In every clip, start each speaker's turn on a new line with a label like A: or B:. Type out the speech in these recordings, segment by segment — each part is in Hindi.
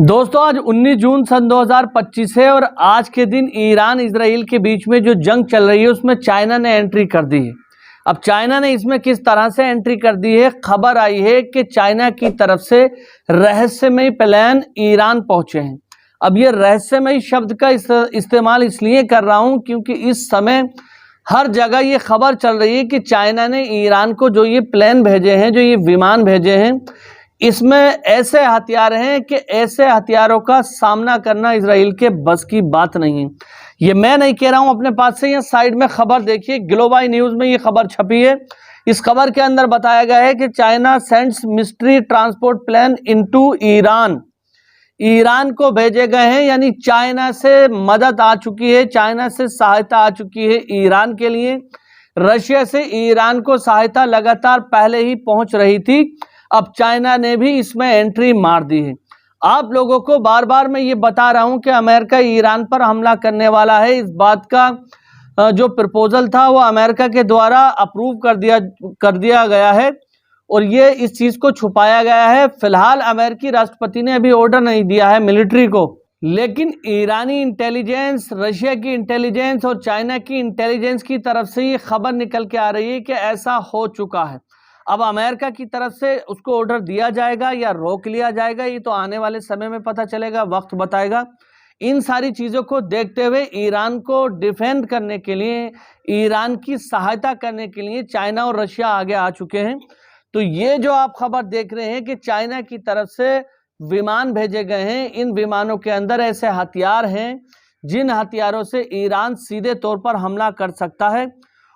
A: दोस्तों आज 19 जून सन 2025 है और आज के दिन ईरान इजराइल के बीच में जो जंग चल रही है उसमें चाइना ने एंट्री कर दी है। अब चाइना ने इसमें किस तरह से एंट्री कर दी है, खबर आई है कि चाइना की तरफ से रहस्यमयी प्लान ईरान पहुंचे हैं। अब ये रहस्यमयी शब्द का इस्तेमाल इसलिए कर रहा हूं क्योंकि इस समय हर जगह ये खबर चल रही है कि चाइना ने ईरान को जो ये प्लेन भेजे हैं, जो ये विमान भेजे हैं, इसमें ऐसे हथियार हैं कि ऐसे हथियारों का सामना करना इजराइल के बस की बात नहीं है। ये मैं नहीं कह रहा हूं अपने पास से, ये साइड में खबर देखिए, ग्लोबल न्यूज में ये खबर छपी है। इस खबर के अंदर बताया गया है कि China sends mystery transport plan into Iran. Iran को भेजे गए हैं, यानी चाइना से मदद आ चुकी है, चाइना से सहायता आ चुकी है ईरान के लिए। रशिया से ईरान को सहायता लगातार पहले ही पहुंच रही थी, अब चाइना ने भी इसमें एंट्री मार दी है। आप लोगों को बार बार मैं ये बता रहा हूं कि अमेरिका ईरान पर हमला करने वाला है। इस बात का जो प्रपोजल था वो अमेरिका के द्वारा अप्रूव कर दिया गया है और ये इस चीज को छुपाया गया है। फिलहाल अमेरिकी राष्ट्रपति ने अभी ऑर्डर नहीं दिया है मिलिट्री को, लेकिन ईरानी इंटेलिजेंस, रशिया की इंटेलिजेंस और चाइना की इंटेलिजेंस की तरफ से ये खबर निकल के आ रही है कि ऐसा हो चुका है। अब अमेरिका की तरफ से उसको ऑर्डर दिया जाएगा या रोक लिया जाएगा, ये तो आने वाले समय में पता चलेगा, वक्त बताएगा। इन सारी चीजों को देखते हुए ईरान को डिफेंड करने के लिए, ईरान की सहायता करने के लिए चाइना और रशिया आगे आ चुके हैं। तो ये जो आप खबर देख रहे हैं कि चाइना की तरफ से विमान भेजे गए हैं, इन विमानों के अंदर ऐसे हथियार हैं जिन हथियारों से ईरान सीधे तौर पर हमला कर सकता है।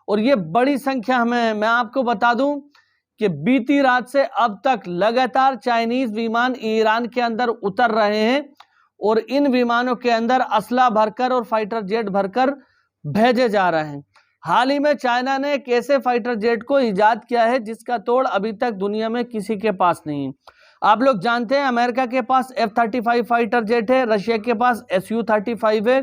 A: और ये बड़ी संख्या में, मैं आपको बता दूं कि बीती रात से अब तक लगातार चाइनीज विमान ईरान के अंदर उतर रहे हैं और इन विमानों के अंदर असला भरकर और फाइटर जेट भरकर भेजे जा रहे हैं। हाल ही में चाइना ने एक ऐसे फाइटर जेट को इजाद किया है जिसका तोड़ अभी तक दुनिया में किसी के पास नहीं है। आप लोग जानते हैं अमेरिका के पास F-35 फाइटर जेट है, रशिया के पास Su-35 है,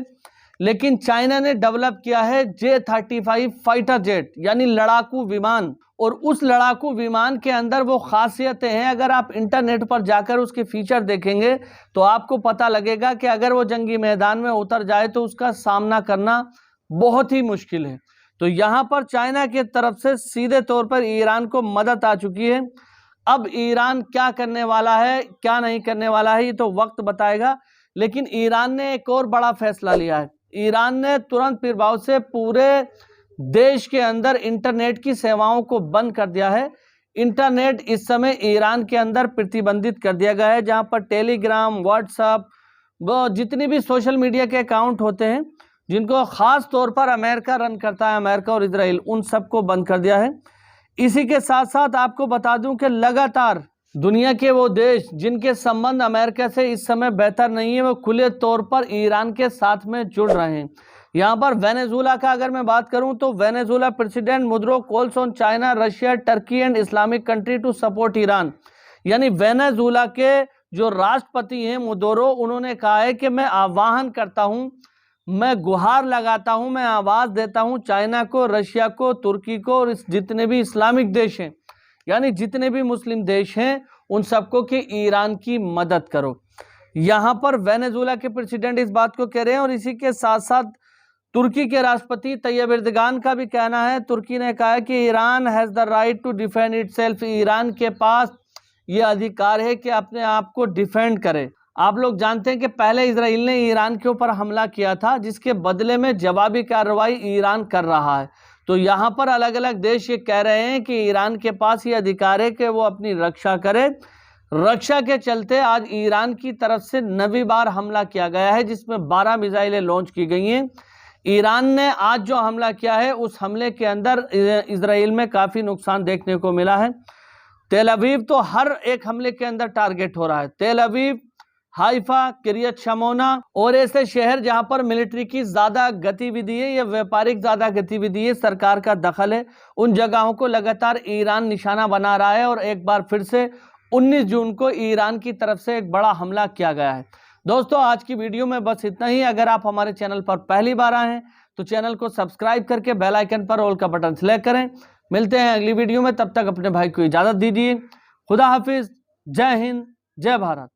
A: लेकिन चाइना ने डेवलप किया है J-35 फाइटर जेट, यानी लड़ाकू विमान। और उस लड़ाकू विमान के अंदर वो खासियतें हैं, अगर आप इंटरनेट पर जाकर उसके फीचर देखेंगे तो आपको पता लगेगा कि अगर वो जंगी मैदान में उतर जाए तो उसका सामना करना बहुत ही मुश्किल है। तो यहाँ पर चाइना की तरफ से सीधे तौर पर ईरान को मदद आ चुकी है। अब ईरान क्या करने वाला है, क्या नहीं करने वाला है, ये तो वक्त बताएगा। लेकिन ईरान ने एक और बड़ा फैसला लिया है। ईरान ने तुरंत प्रभाव से पूरे देश के अंदर इंटरनेट की सेवाओं को बंद कर दिया है। इंटरनेट इस समय ईरान के अंदर प्रतिबंधित कर दिया गया है, जहां पर टेलीग्राम, व्हाट्सएप, वो जितनी भी सोशल मीडिया के अकाउंट होते हैं जिनको खास तौर पर अमेरिका रन करता है, अमेरिका और इजराइल, उन सबको बंद कर दिया है। इसी के साथ साथ आपको बता दूं कि लगातार दुनिया के वो देश जिनके संबंध अमेरिका से इस समय बेहतर नहीं है, वो खुले तौर पर ईरान के साथ में जुड़ रहे हैं। यहाँ पर वेनेजुला का अगर मैं बात करूं तो Venezuela president Maduro calls on China, Russia, Turkey and Islamic country to support Iran. यानी वेनेजुला के जो राष्ट्रपति हैं मुदोरो, उन्होंने कहा है कि मैं आह्वान करता हूं, मैं गुहार लगाता हूं, मैं आवाज देता हूं चाइना को, रशिया को, तुर्की को और जितने भी इस्लामिक देश हैं, यानी जितने भी मुस्लिम देश हैं, उन सबको कि ईरान की मदद करो। यहाँ पर वेनेजुला के प्रेसिडेंट इस बात को कह रहे हैं। और इसी के साथ साथ तुर्की के राष्ट्रपति तैयब एर्दोगान का भी कहना है, तुर्की ने कहा है कि Iran has the right to defend itself. Iran के पास ये अधिकार है कि अपने आप को डिफेंड करे। आप लोग जानते हैं कि पहले इजराइल ने ईरान के ऊपर हमला किया था, जिसके बदले में जवाबी कार्रवाई ईरान कर रहा है। तो यहाँ पर अलग अलग देश ये कह रहे हैं कि ईरान के पास ये अधिकार है कि वो अपनी रक्षा करे। रक्षा के चलते आज ईरान की तरफ से 9वीं बार हमला किया गया है, जिसमें 12 मिसाइलें लॉन्च की गई हैं। ईरान ने आज जो हमला किया है, उस हमले के अंदर इजराइल में काफी नुकसान देखने को मिला है। तेल अवीव तो हर एक हमले के अंदर टारगेट हो रहा है। तेल अवीव, हाइफा, किरियत शमोना और ऐसे शहर जहां पर मिलिट्री की ज्यादा गतिविधि है या व्यापारिक ज्यादा गतिविधि है, सरकार का दखल है, उन जगहों को लगातार ईरान निशाना बना रहा है। और एक बार फिर से 19 जून को ईरान की तरफ से एक बड़ा हमला किया गया है। दोस्तों आज की वीडियो में बस इतना ही। अगर आप हमारे चैनल पर पहली बार आए हैं तो चैनल को सब्सक्राइब करके बेल आइकन पर ऑल का बटन सेलेक्ट करें। मिलते हैं अगली वीडियो में, तब तक अपने भाई को इजाजत दीजिए। खुदा हाफिज, जय हिंद, जय भारत।